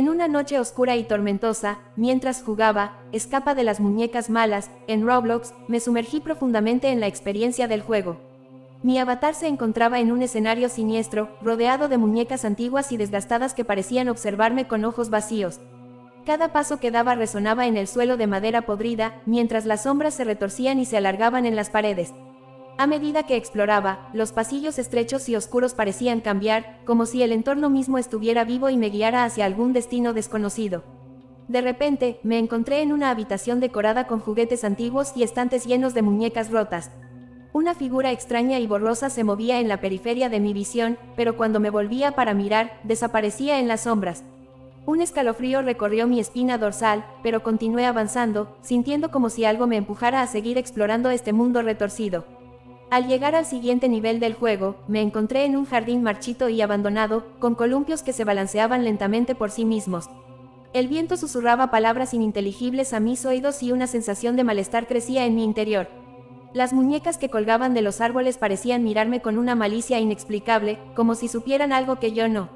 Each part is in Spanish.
En una noche oscura y tormentosa, mientras jugaba Escapa de las muñecas malas en Roblox, me sumergí profundamente en la experiencia del juego. Mi avatar se encontraba en un escenario siniestro, rodeado de muñecas antiguas y desgastadas que parecían observarme con ojos vacíos. Cada paso que daba resonaba en el suelo de madera podrida, mientras las sombras se retorcían y se alargaban en las paredes. A medida que exploraba, los pasillos estrechos y oscuros parecían cambiar, como si el entorno mismo estuviera vivo y me guiara hacia algún destino desconocido. De repente, me encontré en una habitación decorada con juguetes antiguos y estantes llenos de muñecas rotas. Una figura extraña y borrosa se movía en la periferia de mi visión, pero cuando me volvía para mirar, desaparecía en las sombras. Un escalofrío recorrió mi espina dorsal, pero continué avanzando, sintiendo como si algo me empujara a seguir explorando este mundo retorcido. Al llegar al siguiente nivel del juego, me encontré en un jardín marchito y abandonado, con columpios que se balanceaban lentamente por sí mismos. El viento susurraba palabras ininteligibles a mis oídos y una sensación de malestar crecía en mi interior. Las muñecas que colgaban de los árboles parecían mirarme con una malicia inexplicable, como si supieran algo que yo no.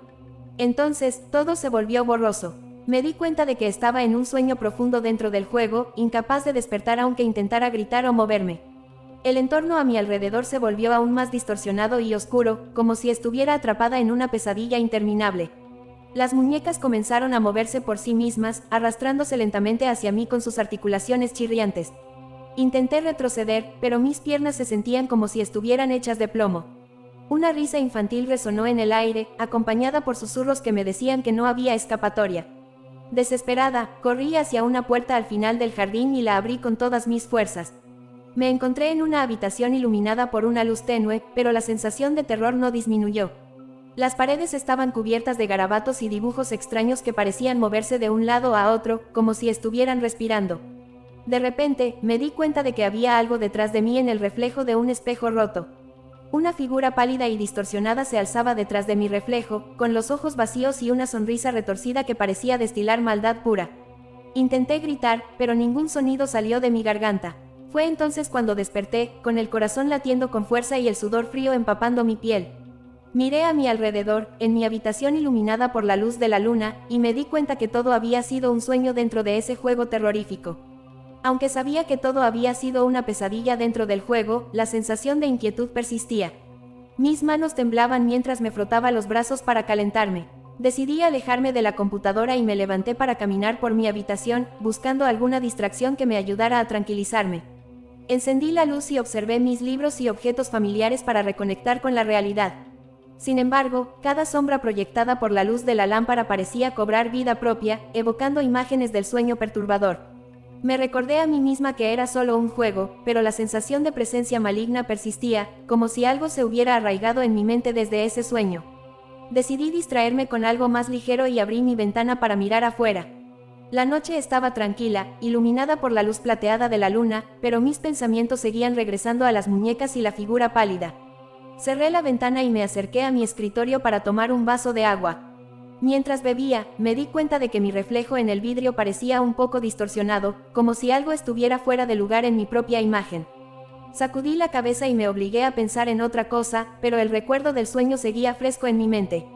Entonces, todo se volvió borroso. Me di cuenta de que estaba en un sueño profundo dentro del juego, incapaz de despertar aunque intentara gritar o moverme. El entorno a mi alrededor se volvió aún más distorsionado y oscuro, como si estuviera atrapada en una pesadilla interminable. Las muñecas comenzaron a moverse por sí mismas, arrastrándose lentamente hacia mí con sus articulaciones chirriantes. Intenté retroceder, pero mis piernas se sentían como si estuvieran hechas de plomo. Una risa infantil resonó en el aire, acompañada por susurros que me decían que no había escapatoria. Desesperada, corrí hacia una puerta al final del jardín y la abrí con todas mis fuerzas. Me encontré en una habitación iluminada por una luz tenue, pero la sensación de terror no disminuyó. Las paredes estaban cubiertas de garabatos y dibujos extraños que parecían moverse de un lado a otro, como si estuvieran respirando. De repente, me di cuenta de que había algo detrás de mí en el reflejo de un espejo roto. Una figura pálida y distorsionada se alzaba detrás de mi reflejo, con los ojos vacíos y una sonrisa retorcida que parecía destilar maldad pura. Intenté gritar, pero ningún sonido salió de mi garganta. Fue entonces cuando desperté, con el corazón latiendo con fuerza y el sudor frío empapando mi piel. Miré a mi alrededor, en mi habitación iluminada por la luz de la luna, y me di cuenta que todo había sido un sueño dentro de ese juego terrorífico. Aunque sabía que todo había sido una pesadilla dentro del juego, la sensación de inquietud persistía. Mis manos temblaban mientras me frotaba los brazos para calentarme. Decidí alejarme de la computadora y me levanté para caminar por mi habitación, buscando alguna distracción que me ayudara a tranquilizarme. Encendí la luz y observé mis libros y objetos familiares para reconectar con la realidad. Sin embargo, cada sombra proyectada por la luz de la lámpara parecía cobrar vida propia, evocando imágenes del sueño perturbador. Me recordé a mí misma que era solo un juego, pero la sensación de presencia maligna persistía, como si algo se hubiera arraigado en mi mente desde ese sueño. Decidí distraerme con algo más ligero y abrí mi ventana para mirar afuera. La noche estaba tranquila, iluminada por la luz plateada de la luna, pero mis pensamientos seguían regresando a las muñecas y la figura pálida. Cerré la ventana y me acerqué a mi escritorio para tomar un vaso de agua. Mientras bebía, me di cuenta de que mi reflejo en el vidrio parecía un poco distorsionado, como si algo estuviera fuera de lugar en mi propia imagen. Sacudí la cabeza y me obligué a pensar en otra cosa, pero el recuerdo del sueño seguía fresco en mi mente.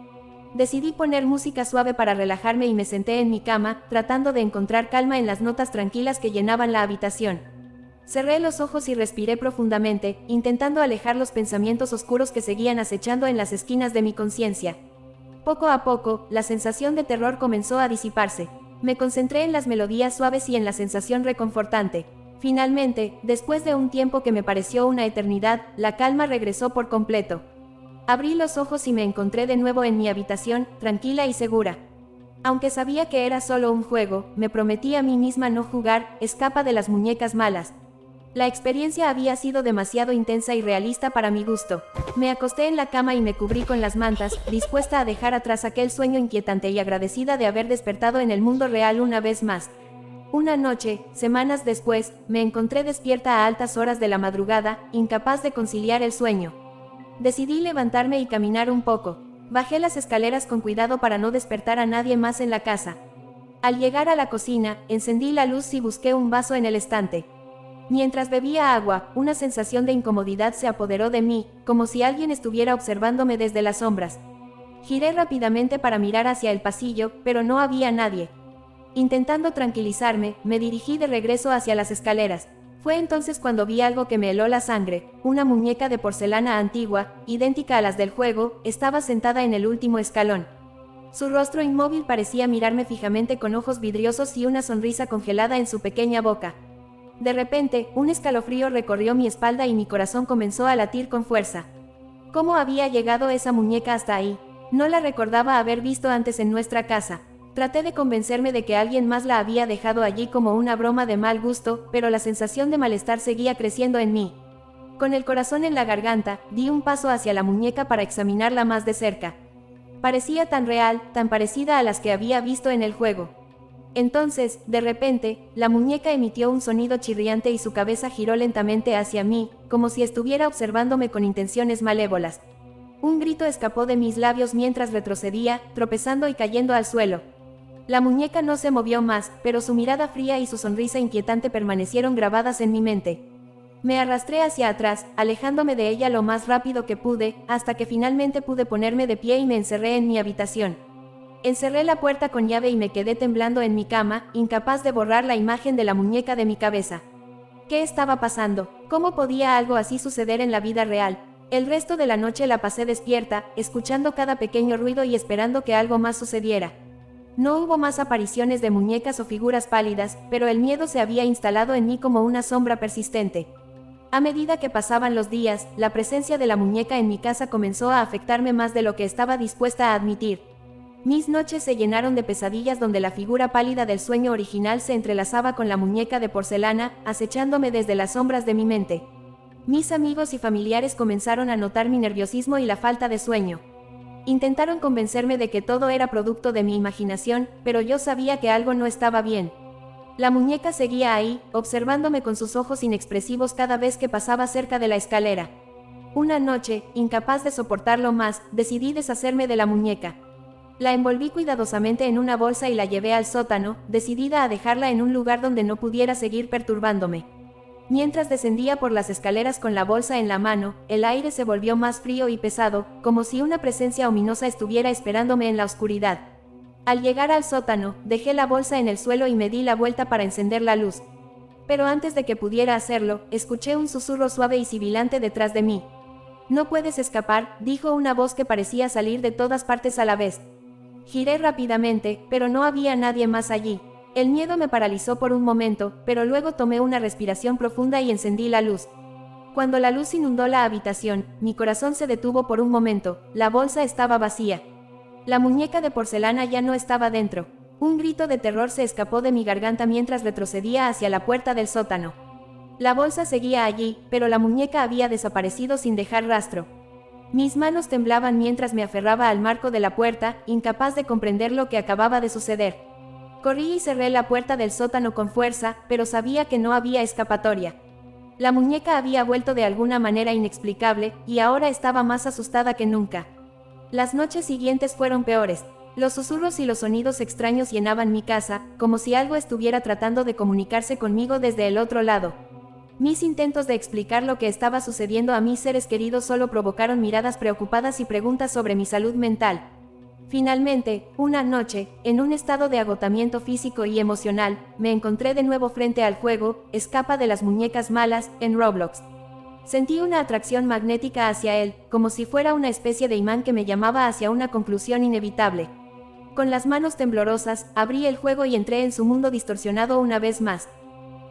Decidí poner música suave para relajarme y me senté en mi cama, tratando de encontrar calma en las notas tranquilas que llenaban la habitación. Cerré los ojos y respiré profundamente, intentando alejar los pensamientos oscuros que seguían acechando en las esquinas de mi conciencia. Poco a poco, la sensación de terror comenzó a disiparse. Me concentré en las melodías suaves y en la sensación reconfortante. Finalmente, después de un tiempo que me pareció una eternidad, la calma regresó por completo. Abrí los ojos y me encontré de nuevo en mi habitación, tranquila y segura. Aunque sabía que era solo un juego, me prometí a mí misma no jugar Escapa de las muñecas malas. La experiencia había sido demasiado intensa y realista para mi gusto. Me acosté en la cama y me cubrí con las mantas, dispuesta a dejar atrás aquel sueño inquietante y agradecida de haber despertado en el mundo real una vez más. Una noche, semanas después, me encontré despierta a altas horas de la madrugada, incapaz de conciliar el sueño. Decidí levantarme y caminar un poco. Bajé las escaleras con cuidado para no despertar a nadie más en la casa. Al llegar a la cocina, encendí la luz y busqué un vaso en el estante. Mientras bebía agua, una sensación de incomodidad se apoderó de mí, como si alguien estuviera observándome desde las sombras. Giré rápidamente para mirar hacia el pasillo, pero no había nadie. Intentando tranquilizarme, me dirigí de regreso hacia las escaleras. Fue entonces cuando vi algo que me heló la sangre. Una muñeca de porcelana antigua, idéntica a las del juego, estaba sentada en el último escalón. Su rostro inmóvil parecía mirarme fijamente con ojos vidriosos y una sonrisa congelada en su pequeña boca. De repente, un escalofrío recorrió mi espalda y mi corazón comenzó a latir con fuerza. ¿Cómo había llegado esa muñeca hasta ahí? No la recordaba haber visto antes en nuestra casa. Traté de convencerme de que alguien más la había dejado allí como una broma de mal gusto, pero la sensación de malestar seguía creciendo en mí. Con el corazón en la garganta, di un paso hacia la muñeca para examinarla más de cerca. Parecía tan real, tan parecida a las que había visto en el juego. Entonces, de repente, la muñeca emitió un sonido chirriante y su cabeza giró lentamente hacia mí, como si estuviera observándome con intenciones malévolas. Un grito escapó de mis labios mientras retrocedía, tropezando y cayendo al suelo. La muñeca no se movió más, pero su mirada fría y su sonrisa inquietante permanecieron grabadas en mi mente. Me arrastré hacia atrás, alejándome de ella lo más rápido que pude, hasta que finalmente pude ponerme de pie y me encerré en mi habitación. Encerré la puerta con llave y me quedé temblando en mi cama, incapaz de borrar la imagen de la muñeca de mi cabeza. ¿Qué estaba pasando? ¿Cómo podía algo así suceder en la vida real? El resto de la noche la pasé despierta, escuchando cada pequeño ruido y esperando que algo más sucediera. No hubo más apariciones de muñecas o figuras pálidas, pero el miedo se había instalado en mí como una sombra persistente. A medida que pasaban los días, la presencia de la muñeca en mi casa comenzó a afectarme más de lo que estaba dispuesta a admitir. Mis noches se llenaron de pesadillas donde la figura pálida del sueño original se entrelazaba con la muñeca de porcelana, acechándome desde las sombras de mi mente. Mis amigos y familiares comenzaron a notar mi nerviosismo y la falta de sueño. Intentaron convencerme de que todo era producto de mi imaginación, pero yo sabía que algo no estaba bien. La muñeca seguía ahí, observándome con sus ojos inexpresivos cada vez que pasaba cerca de la escalera. Una noche, incapaz de soportarlo más, decidí deshacerme de la muñeca. La envolví cuidadosamente en una bolsa y la llevé al sótano, decidida a dejarla en un lugar donde no pudiera seguir perturbándome. Mientras descendía por las escaleras con la bolsa en la mano, el aire se volvió más frío y pesado, como si una presencia ominosa estuviera esperándome en la oscuridad. Al llegar al sótano, dejé la bolsa en el suelo y me di la vuelta para encender la luz. Pero antes de que pudiera hacerlo, escuché un susurro suave y sibilante detrás de mí. «No puedes escapar», dijo una voz que parecía salir de todas partes a la vez. Giré rápidamente, pero no había nadie más allí. El miedo me paralizó por un momento, pero luego tomé una respiración profunda y encendí la luz. Cuando la luz inundó la habitación, mi corazón se detuvo por un momento. La bolsa estaba vacía. La muñeca de porcelana ya no estaba dentro. Un grito de terror se escapó de mi garganta mientras retrocedía hacia la puerta del sótano. La bolsa seguía allí, pero la muñeca había desaparecido sin dejar rastro. Mis manos temblaban mientras me aferraba al marco de la puerta, incapaz de comprender lo que acababa de suceder. Corrí y cerré la puerta del sótano con fuerza, pero sabía que no había escapatoria. La muñeca había vuelto de alguna manera inexplicable, y ahora estaba más asustada que nunca. Las noches siguientes fueron peores. Los susurros y los sonidos extraños llenaban mi casa, como si algo estuviera tratando de comunicarse conmigo desde el otro lado. Mis intentos de explicar lo que estaba sucediendo a mis seres queridos solo provocaron miradas preocupadas y preguntas sobre mi salud mental. Finalmente, una noche, en un estado de agotamiento físico y emocional, me encontré de nuevo frente al juego Escapa de las muñecas malas, en Roblox. Sentí una atracción magnética hacia él, como si fuera una especie de imán que me llamaba hacia una conclusión inevitable. Con las manos temblorosas, abrí el juego y entré en su mundo distorsionado una vez más.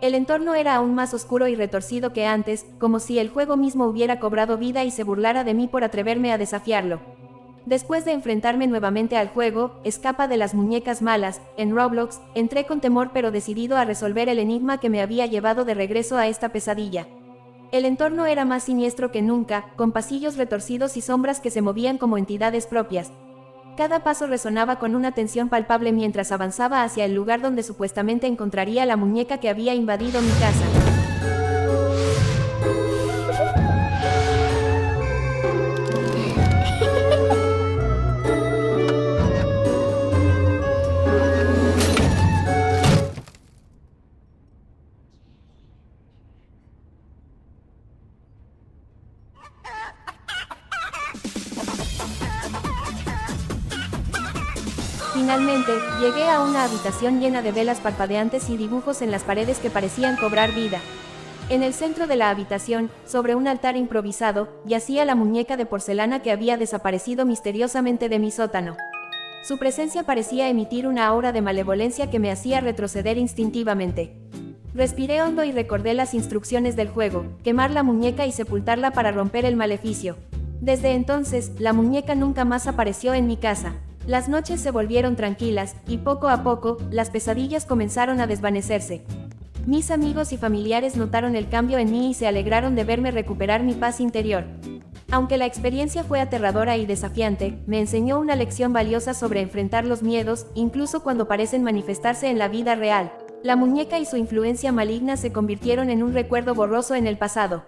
El entorno era aún más oscuro y retorcido que antes, como si el juego mismo hubiera cobrado vida y se burlara de mí por atreverme a desafiarlo. Después de enfrentarme nuevamente al juego Escapa de las muñecas malas, en Roblox, entré con temor pero decidido a resolver el enigma que me había llevado de regreso a esta pesadilla. El entorno era más siniestro que nunca, con pasillos retorcidos y sombras que se movían como entidades propias. Cada paso resonaba con una tensión palpable mientras avanzaba hacia el lugar donde supuestamente encontraría la muñeca que había invadido mi casa. Finalmente, llegué a una habitación llena de velas parpadeantes y dibujos en las paredes que parecían cobrar vida. En el centro de la habitación, sobre un altar improvisado, yacía la muñeca de porcelana que había desaparecido misteriosamente de mi sótano. Su presencia parecía emitir una aura de malevolencia que me hacía retroceder instintivamente. Respiré hondo y recordé las instrucciones del juego: quemar la muñeca y sepultarla para romper el maleficio. Desde entonces, la muñeca nunca más apareció en mi casa. Las noches se volvieron tranquilas, y poco a poco, las pesadillas comenzaron a desvanecerse. Mis amigos y familiares notaron el cambio en mí y se alegraron de verme recuperar mi paz interior. Aunque la experiencia fue aterradora y desafiante, me enseñó una lección valiosa sobre enfrentar los miedos, incluso cuando parecen manifestarse en la vida real. La muñeca y su influencia maligna se convirtieron en un recuerdo borroso en el pasado.